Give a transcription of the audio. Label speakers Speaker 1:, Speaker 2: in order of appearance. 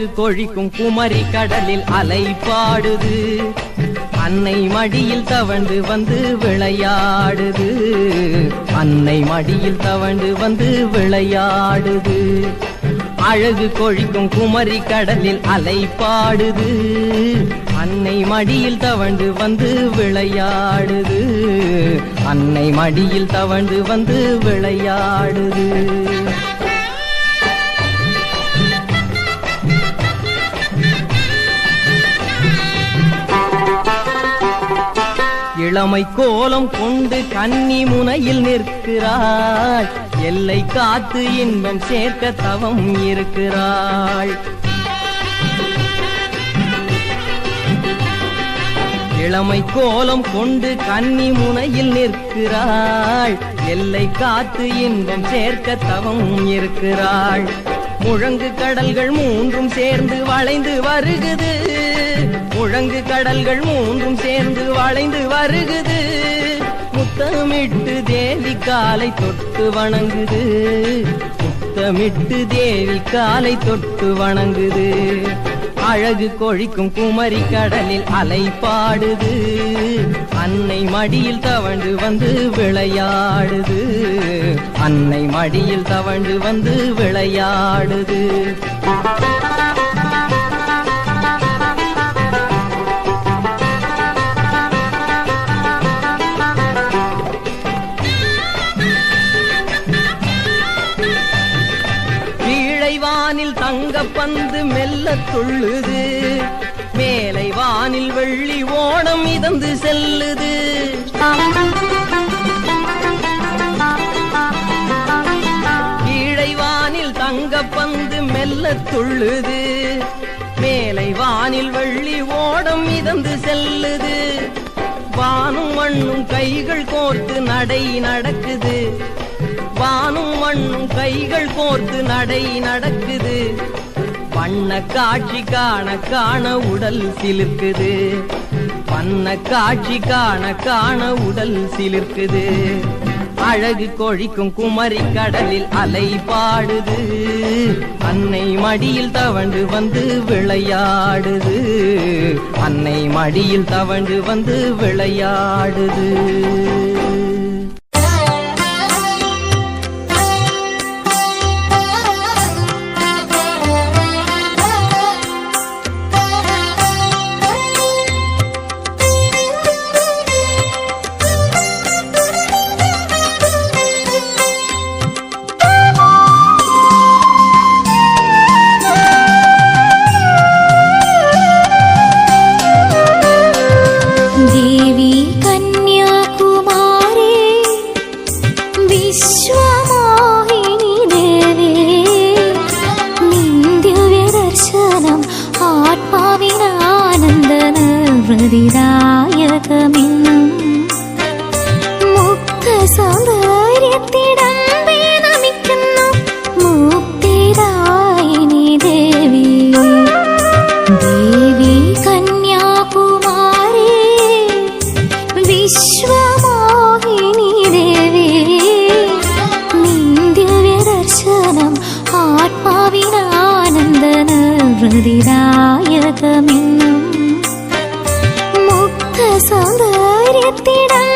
Speaker 1: அழகு கொழிக்கும் குமரி கடலில் அலை பாடுது, அன்னை மடியில் தவண்டு வந்து விளையாடுது, அன்னை மடியில் தவண்டு வந்து விளையாடுது. அழகு கொழிக்கும் குமரி கடலில் அலை பாடுது, அன்னை மடியில் தவண்டு வந்து விளையாடுது, அன்னை மடியில் தவண்டு வந்து விளையாடுது. இளமை கோலம் கொண்டு கன்னி முனையில் நிற்கிறாள், எல்லை காத்து இன்பம் சேர்க்க தவம் இருக்கிறாள். இளமை கோலம் கொண்டு கன்னி முனையில் நிற்கிறாள், எல்லை காத்து இன்பம் சேர்க்க தவம் இருக்கிறாள். முழங்கு கடல்கள் மூன்றும் சேர்ந்து வளைந்து வருகுது, முழங்கு கடல்கள் மூன்றும் சேர்ந்து வளைந்து வருகுது. முத்தமிட்டு தேவி காலை தொட்டு வணங்குது, முத்தமிட்டு தேவி காலை தொட்டு வணங்குது. அழகு கொழிக்கும் குமரி கடலில் அலை பாடுது, அன்னை மடியில் தவண்டு வந்து விளையாடுது, அன்னை மடியில் தவண்டு வந்து விளையாடுது. வானில் தங்க பந்து மெல்ல துள்ளுது, மேலை வானில் வெள்ளி ஓடம் மிதந்து செல்லுது. கீழை வானில் தங்க பந்து மெல்ல துள்ளுது, மேலை வானில் வெள்ளி ஓடம் மிதந்து செல்லுது. வானும் மண்ணும் கைகள் கோர்த்து நடை நடக்குது, வானும் மண்ணும் கைகள் கோர்த்து நடை நடக்குது. வண்ண காட்சி காண காண உடல் சிலிர்க்குது, வண்ண காட்சி காண காண உடல் சிலிர்க்குது. அழகு கொழிக்கும் குமரி கடலில் அலை பாடுது, அன்னை மடியில் தவண்டு வந்து விளையாடுது, அன்னை மடியில் தவண்டு வந்து விளையாடுது.
Speaker 2: முக்த சௌந்தரியத்திடம்